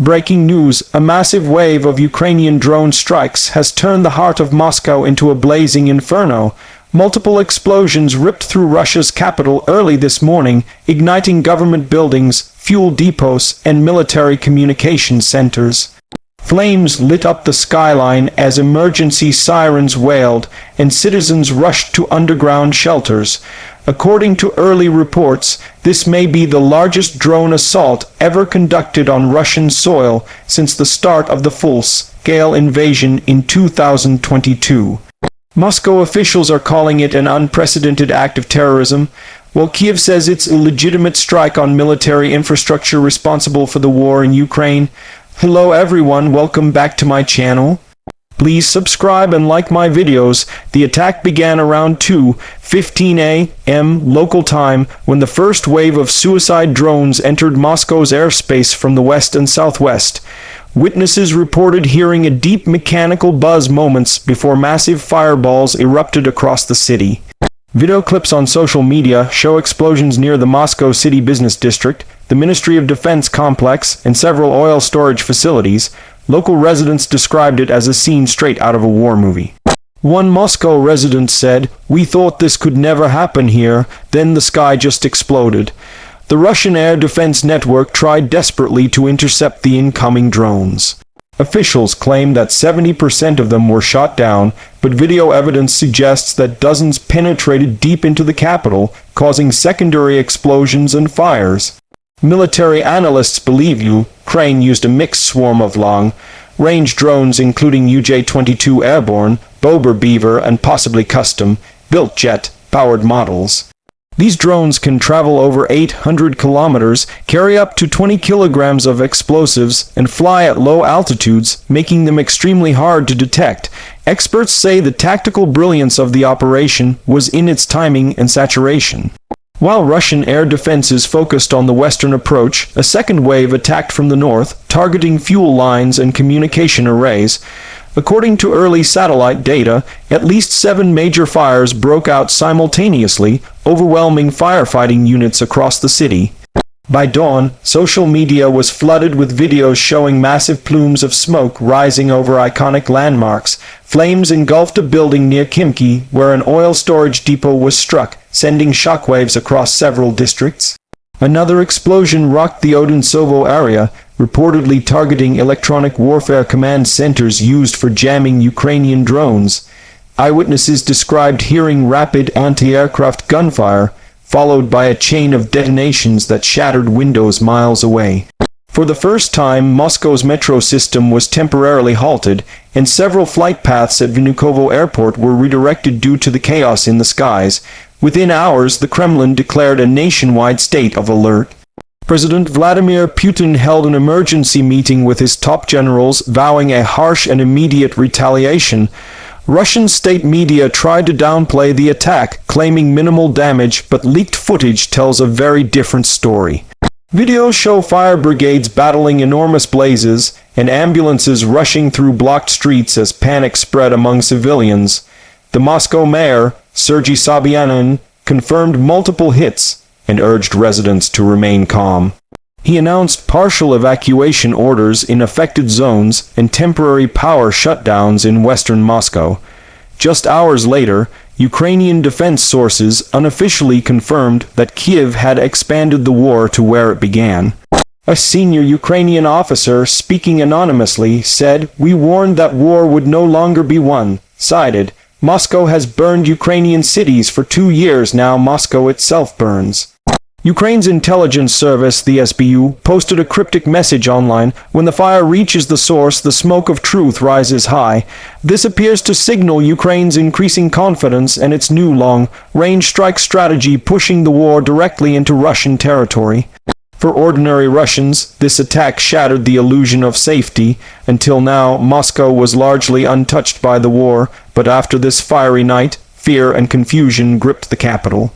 Breaking news, a massive wave of Ukrainian drone strikes has turned the heart of Moscow into a blazing inferno. Multiple explosions ripped through Russia's capital early this morning, igniting government buildings, fuel depots, and military communication centers. Flames lit up the skyline as emergency sirens wailed, and citizens rushed to underground shelters. According to early reports, this may be the largest drone assault ever conducted on Russian soil since the start of the full-scale invasion in 2022. Moscow officials are calling it an unprecedented act of terrorism, while Kiev says it's a legitimate strike on military infrastructure responsible for the war in Ukraine. Hello everyone, welcome back to my channel. Please subscribe and like my videos. The attack began around 2:15 a.m. local time when the first wave of suicide drones entered Moscow's airspace from the west and southwest. Witnesses reported hearing a deep mechanical buzz moments before massive fireballs erupted across the city. Video clips on social media show explosions near the Moscow City Business District, the Ministry of Defense complex, and several oil storage facilities. Local residents described it as a scene straight out of a war movie. One Moscow resident said, "We thought this could never happen here, then the sky just exploded." The Russian air defense network tried desperately to intercept the incoming drones. Officials claim that 70% of them were shot down, but video evidence suggests that dozens penetrated deep into the capital, causing secondary explosions and fires. Military analysts believe Ukraine used a mixed swarm of long-range drones including UJ-22 airborne, Bober Beaver, and possibly custom-built jet-powered models. These drones can travel over 800 kilometers, carry up to 20 kilograms of explosives, and fly at low altitudes, making them extremely hard to detect. Experts say the tactical brilliance of the operation was in its timing and saturation. While Russian air defenses focused on the western approach, a second wave attacked from the north, targeting fuel lines and communication arrays. According to early satellite data, at least 7 major fires broke out simultaneously, overwhelming firefighting units across the city. By dawn, social media was flooded with videos showing massive plumes of smoke rising over iconic landmarks. Flames engulfed a building near Khimki, where an oil storage depot was struck, sending shockwaves across several districts. Another explosion rocked the Odintsovo area, reportedly targeting electronic warfare command centers used for jamming Ukrainian drones. Eyewitnesses described hearing rapid anti-aircraft gunfire, followed by a chain of detonations that shattered windows miles away. For the first time, Moscow's metro system was temporarily halted, and several flight paths at Vnukovo Airport were redirected due to the chaos in the skies. Within hours, the Kremlin declared a nationwide state of alert. President Vladimir Putin held an emergency meeting with his top generals, vowing a harsh and immediate retaliation. Russian state media tried to downplay the attack, claiming minimal damage, but leaked footage tells a very different story. Videos show fire brigades battling enormous blazes, and ambulances rushing through blocked streets as panic spread among civilians. The Moscow mayor, Sergei Sobyanin, confirmed multiple hits and urged residents to remain calm. He announced partial evacuation orders in affected zones and temporary power shutdowns in western Moscow. Just hours later, Ukrainian defense sources unofficially confirmed that Kiev had expanded the war to where it began. A senior Ukrainian officer, speaking anonymously, said, "We warned that war would no longer be one-sided. Moscow has burned Ukrainian cities for 2 years now. Moscow itself burns." Ukraine's intelligence service, the SBU, posted a cryptic message online. "When the fire reaches the source, the smoke of truth rises high." This appears to signal Ukraine's increasing confidence and its new long-range strike strategy, pushing the war directly into Russian territory. For ordinary Russians, this attack shattered the illusion of safety. Until now, Moscow was largely untouched by the war, but after this fiery night, fear and confusion gripped the capital.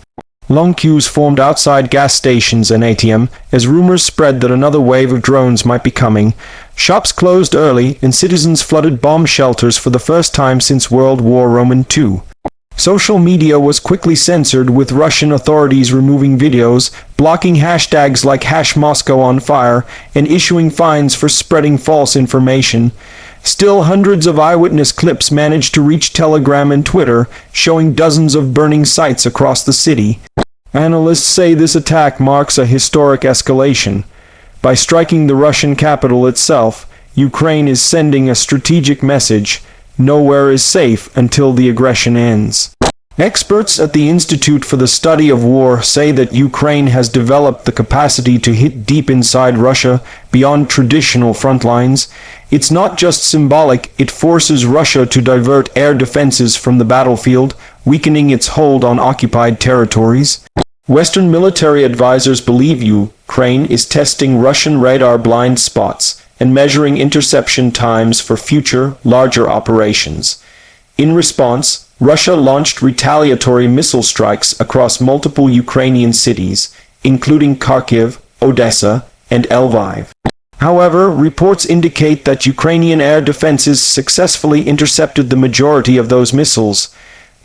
Long queues formed outside gas stations and ATM as rumors spread that another wave of drones might be coming. Shops closed early and citizens flooded bomb shelters for the first time since World War II. Social media was quickly censored, with Russian authorities removing videos, blocking hashtags like #MoscowOnFire, and issuing fines for spreading false information. Still, hundreds of eyewitness clips managed to reach Telegram and Twitter, showing dozens of burning sites across the city. Analysts say this attack marks a historic escalation. By striking the Russian capital itself, Ukraine is sending a strategic message: nowhere is safe until the aggression ends. Experts at the Institute for the Study of War say that Ukraine has developed the capacity to hit deep inside Russia, beyond traditional front lines. It's not just symbolic, it forces Russia to divert air defenses from the battlefield, weakening its hold on occupied territories. Western military advisors believe Ukraine is testing Russian radar blind spots and measuring interception times for future, larger operations. In response, Russia launched retaliatory missile strikes across multiple Ukrainian cities, including Kharkiv, Odessa, and Lviv. However, reports indicate that Ukrainian air defenses successfully intercepted the majority of those missiles.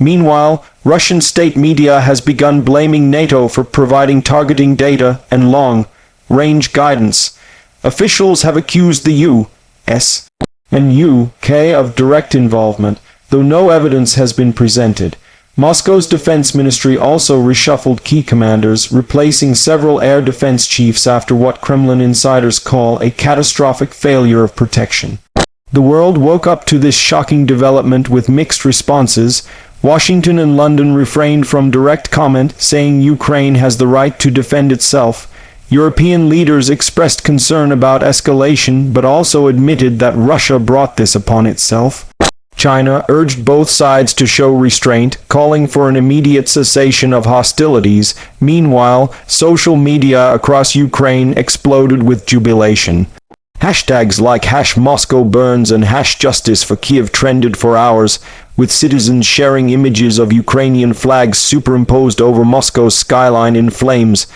Meanwhile, Russian state media has begun blaming NATO for providing targeting data and long-range guidance. Officials have accused the U.S. and UK of direct involvement, though no evidence has been presented. Moscow's defense ministry also reshuffled key commanders, replacing several air defense chiefs after what Kremlin insiders call a catastrophic failure of protection. The world woke up to this shocking development with mixed responses. Washington and London refrained from direct comment, saying Ukraine has the right to defend itself. European leaders expressed concern about escalation, but also admitted that Russia brought this upon itself. China urged both sides to show restraint, calling for an immediate cessation of hostilities. Meanwhile, social media across Ukraine exploded with jubilation. Hashtags like #MoscowBurns and #Justice for Kiev trended for hours, with citizens sharing images of Ukrainian flags superimposed over Moscow's skyline in flames.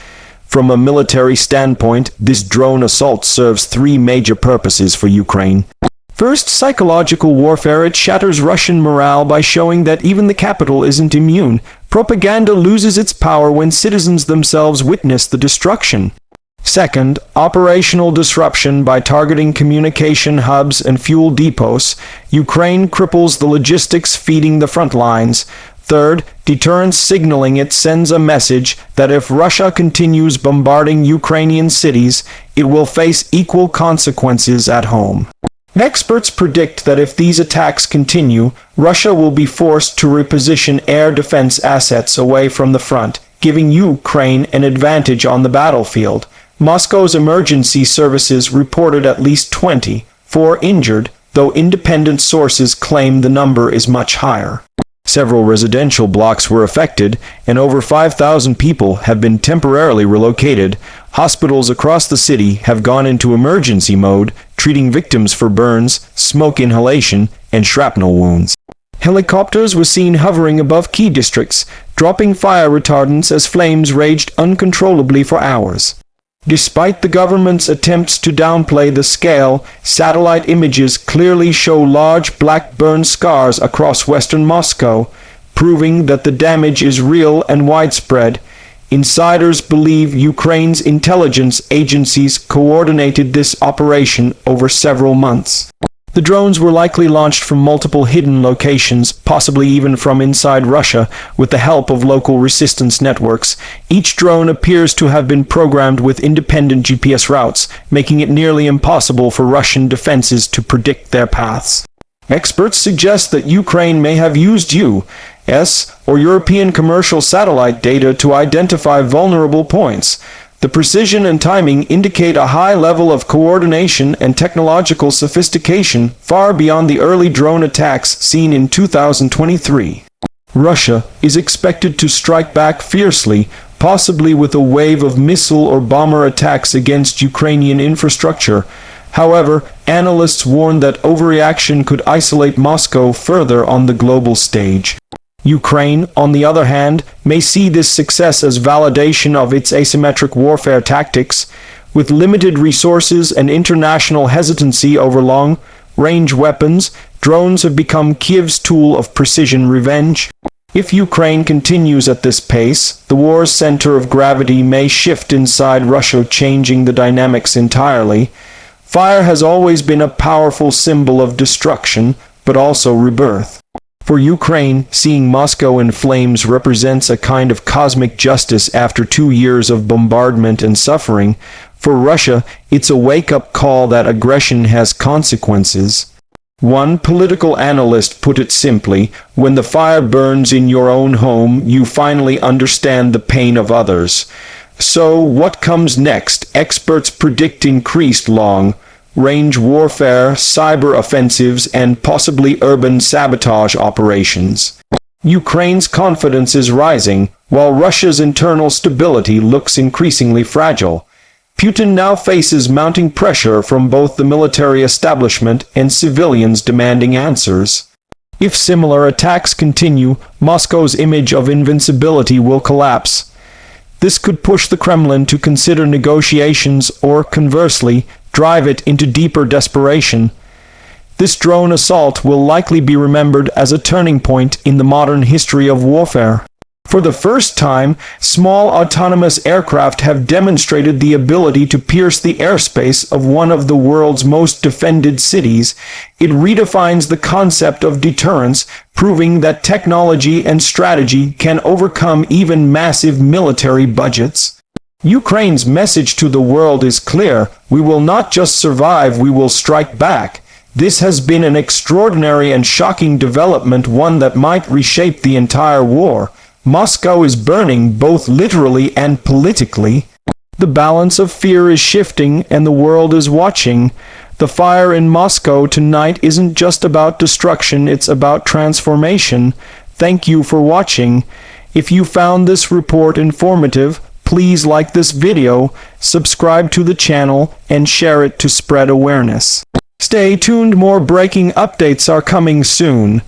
From a military standpoint, this drone assault serves three major purposes for Ukraine. First, psychological warfare. It shatters Russian morale by showing that even the capital isn't immune. Propaganda loses its power when citizens themselves witness the destruction. Second, operational disruption. By targeting communication hubs and fuel depots, Ukraine cripples the logistics feeding the front lines. Third, deterrence signaling. It sends a message that if Russia continues bombarding Ukrainian cities, it will face equal consequences at home. Experts predict that if these attacks continue, Russia will be forced to reposition air defense assets away from the front, giving Ukraine an advantage on the battlefield. Moscow's emergency services reported at least 24 injured, though independent sources claim the number is much higher. Several residential blocks were affected, and over 5,000 people have been temporarily relocated. Hospitals across the city have gone into emergency mode, treating victims for burns, smoke inhalation, and shrapnel wounds. Helicopters were seen hovering above key districts, dropping fire retardants as flames raged uncontrollably for hours. Despite the government's attempts to downplay the scale, satellite images clearly show large black burn scars across western Moscow, proving that the damage is real and widespread. Insiders believe Ukraine's intelligence agencies coordinated this operation over several months. The drones were likely launched from multiple hidden locations, possibly even from inside Russia, with the help of local resistance networks. Each drone appears to have been programmed with independent GPS routes, making it nearly impossible for Russian defenses to predict their paths. Experts suggest that Ukraine may have used U.S. or European commercial satellite data to identify vulnerable points. The precision and timing indicate a high level of coordination and technological sophistication far beyond the early drone attacks seen in 2023. Russia is expected to strike back fiercely, possibly with a wave of missile or bomber attacks against Ukrainian infrastructure. However, analysts warn that overreaction could isolate Moscow further on the global stage. Ukraine, on the other hand, may see this success as validation of its asymmetric warfare tactics. With limited resources and international hesitancy over long-range weapons, drones have become Kiev's tool of precision revenge. If Ukraine continues at this pace, the war's center of gravity may shift inside Russia, changing the dynamics entirely. Fire has always been a powerful symbol of destruction, but also rebirth. For Ukraine, seeing Moscow in flames represents a kind of cosmic justice after 2 years of bombardment and suffering. For Russia, it's a wake-up call that aggression has consequences. One political analyst put it simply, when the fire burns in your own home, you finally understand the pain of others. So, what comes next? Experts predict increased long-range warfare, cyber offensives, and possibly urban sabotage operations. Ukraine's confidence is rising, while Russia's internal stability looks increasingly fragile. Putin now faces mounting pressure from both the military establishment and civilians demanding answers. If similar attacks continue, Moscow's image of invincibility will collapse. This could push the Kremlin to consider negotiations or, conversely, drive it into deeper desperation. This drone assault will likely be remembered as a turning point in the modern history of warfare. For the first time, small autonomous aircraft have demonstrated the ability to pierce the airspace of one of the world's most defended cities. It redefines the concept of deterrence, proving that technology and strategy can overcome even massive military budgets. Ukraine's message to the world is clear: we will not just survive, we will strike back. This has been an extraordinary and shocking development, one that might reshape the entire war. Moscow is burning, both literally and politically. The balance of fear is shifting, and the world is watching. The fire in Moscow tonight isn't just about destruction, it's about transformation. Thank you for watching. If you found this report informative, please like this video, subscribe to the channel, and share it to spread awareness. Stay tuned, more breaking updates are coming soon.